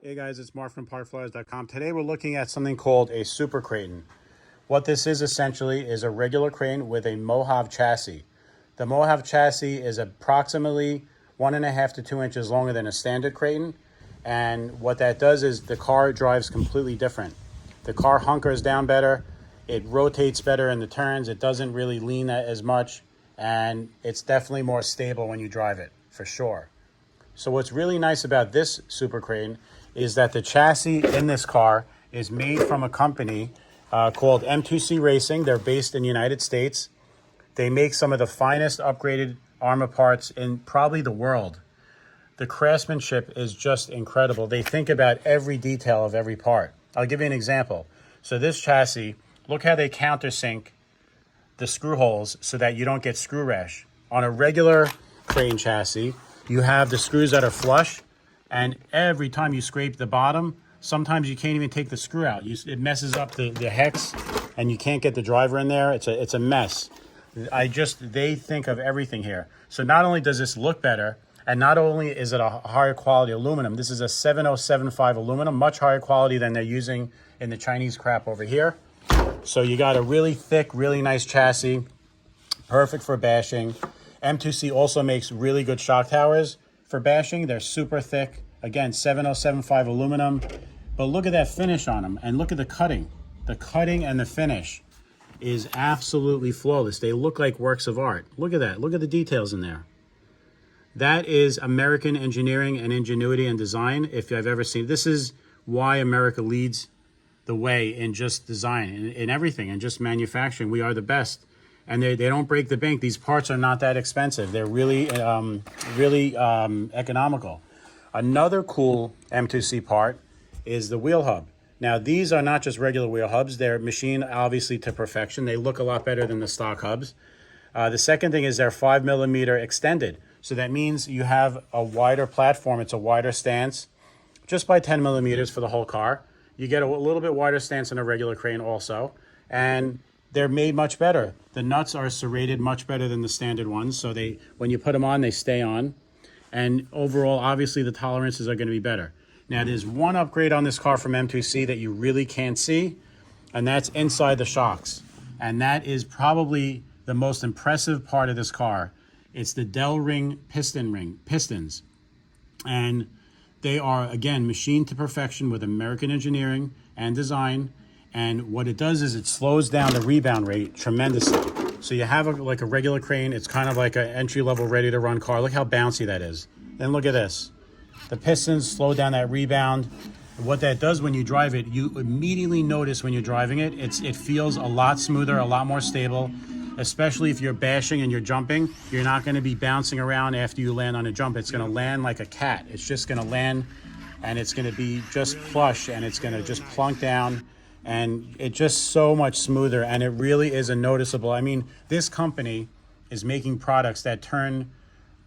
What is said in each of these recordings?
Hey guys, it's Mark from parkflyers.com. Today we're looking at something called a super Kraton. What this is essentially is a regular crane with a Mojave chassis. The Mojave chassis is approximately 1.5 to 2 inches longer than a standard Kraton. And what that does is the car drives completely different. The car hunkers down better. It rotates better in the turns. It doesn't really lean as much. And it's definitely more stable when you drive it, for sure. So what's really nice about this super Kraton is that the chassis in this car is made from a company called M2C Racing. They're based in the United States. They make some of the finest upgraded Arrma parts in probably the world. The craftsmanship is just incredible. They think about every detail of every part. I'll give you an example. So this chassis, look how they countersink the screw holes so that you don't get screw rash. On a regular crane chassis, you have the screws that are flush, and every time you scrape the bottom, sometimes you can't even take the screw out. It messes up the hex, and you can't get the driver in there. It's a mess. They think of everything here. So not only does this look better, and not only is it a higher quality aluminum, this is a 7075 aluminum, much higher quality than they're using in the Chinese crap over here. So you got a really thick, really nice chassis, perfect for bashing. M2C also makes really good shock towers for bashing. They're super thick. Again, 7075 aluminum. But look at that finish on them, and look at the cutting. The cutting and the finish is absolutely flawless. They look like works of art. Look at that. Look at the details in there. That is American engineering and ingenuity and design, if I've ever seen. This is why America leads the way in just design, in everything, and just manufacturing. We are the best. And they don't break the bank. These parts are not that expensive. They're really economical. Another cool M2C part is the wheel hub. Now, these are not just regular wheel hubs. They're machined, obviously, to perfection. They look a lot better than the stock hubs. The second thing is they're 5mm extended. So that means you have a wider platform. It's a wider stance, just by 10mm for the whole car. You get a little bit wider stance in a regular crane also. And they're made much better. The nuts are serrated much better than the standard ones. So when you put them on, they stay on. And overall, obviously, the tolerances are going to be better. Now, there's one upgrade on this car from M2C that you really can't see, and that's inside the shocks. And that is probably the most impressive part of this car. It's the Del Ring pistons. And they are, again, machined to perfection with American engineering and design. And what it does is it slows down the rebound rate tremendously. So you have like a regular crane. It's kind of like an entry-level, ready-to-run car. Look how bouncy that is. Then look at this. The pistons slow down that rebound. What that does when you drive it, you immediately notice when you're driving it, it feels a lot smoother, a lot more stable, especially if you're bashing and you're jumping. You're not going to be bouncing around after you land on a jump. It's going to land like a cat. It's just going to land, and it's going to be just flush, and it's going to just plunk down. And it's just so much smoother, and it really is a noticeable. I mean, this company is making products that turn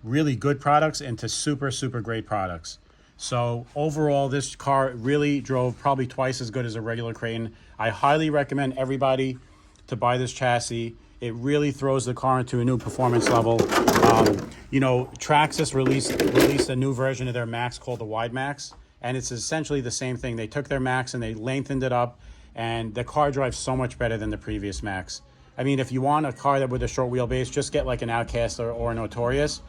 really good products into super, super great products. So overall, this car really drove probably twice as good as a regular crane. I highly recommend everybody to buy this chassis. It really throws the car into a new performance level. Traxxas released a new version of their Max called the Wide Max, and it's essentially the same thing. They took their Max and they lengthened it up, and the car drives so much better than the previous Max. I mean, if you want a car that with a short wheelbase, just get like an Outcast or a Notorious.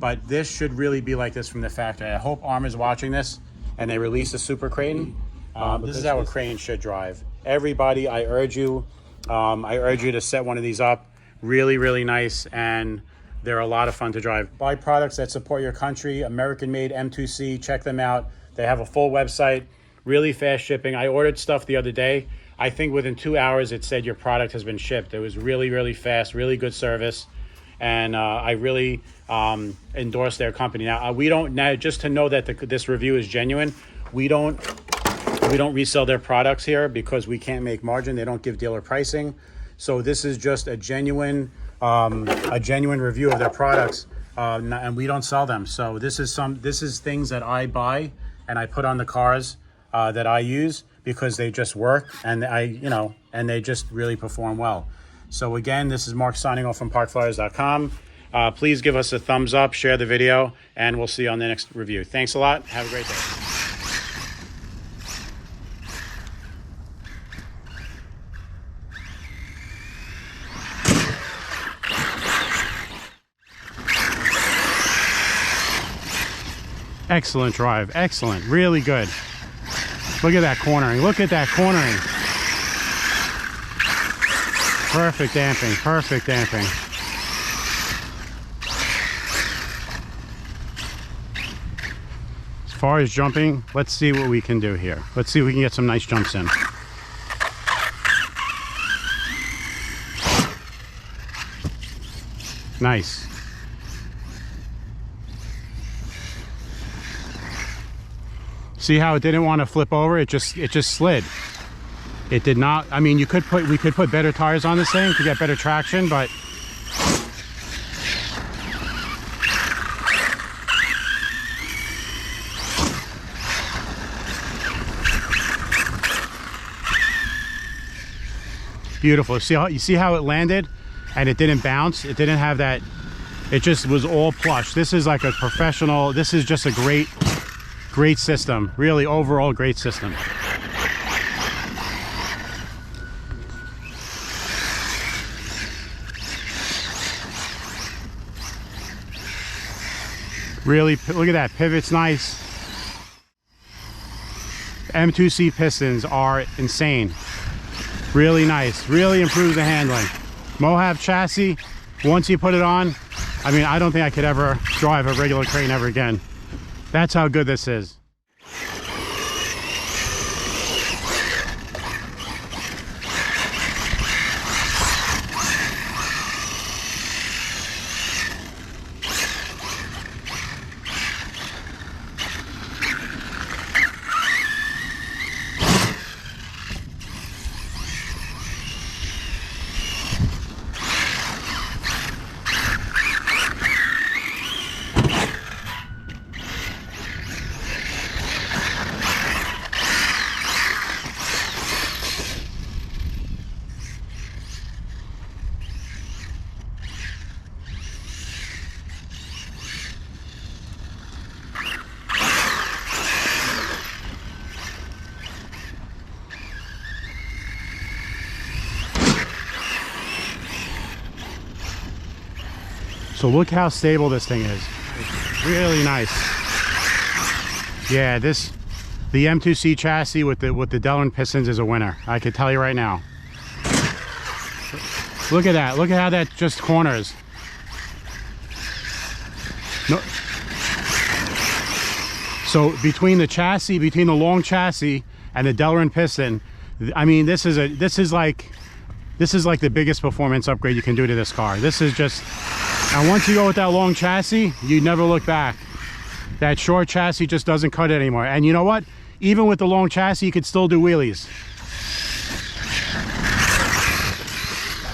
But this should really be like this from the factory. I hope Arrma's watching this and they release a super Kraton. This is how a crane should drive. Everybody, I urge you to set one of these up. Really, really nice, and they're a lot of fun to drive. Buy products that support your country. American-made M2C. Check them out. They have a full website. Really fast shipping. I ordered stuff the other day. I think within 2 hours it said your product has been shipped. It was really, really fast, really good service. And I really endorse their company. Now, just to know that this review is genuine, we don't resell their products here because we can't make margin. They don't give dealer pricing. So this is just a genuine review of their products, and we don't sell them. So this is things that I buy and I put on the cars that I use because they just work, and and they just really perform well. So again, this is Mark signing off from parkflyers.com. Please give us a thumbs up, share the video, and we'll see you on the next review. Thanks a lot. Have a great day. Excellent drive, excellent, really good. Look at that cornering, look at that cornering. Perfect damping, perfect damping. As far as jumping, let's see what we can do here. Let's see if we can get some nice jumps in. Nice. See how it didn't want to flip over? It just slid. It did not. I mean, we could put better tires on this thing to get better traction, but beautiful. You see how it landed and it didn't bounce? It didn't have that. It just was all plush. This is like a professional. This is just a great system. Really, overall great system. Really, look at that, pivot's nice. M2C pistons are insane. Really nice, really improves the handling. Mojave chassis, once you put it on, I mean, I don't think I could ever drive a regular Kraton ever again. That's how good this is. So look how stable this thing is. It's really nice. Yeah, the M2C chassis with the Delrin pistons is a winner. I can tell you right now. Look at that. Look at how that just corners. No. So between the long chassis and the Delrin piston, I mean, this is like the biggest performance upgrade you can do to this car. This is just. And once you go with that long chassis, you never look back. That short chassis just doesn't cut it anymore. And you know what? Even with the long chassis, you could still do wheelies.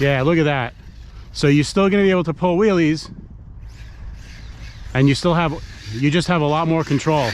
Yeah, look at that. So you're still gonna be able to pull wheelies, and you just have a lot more control.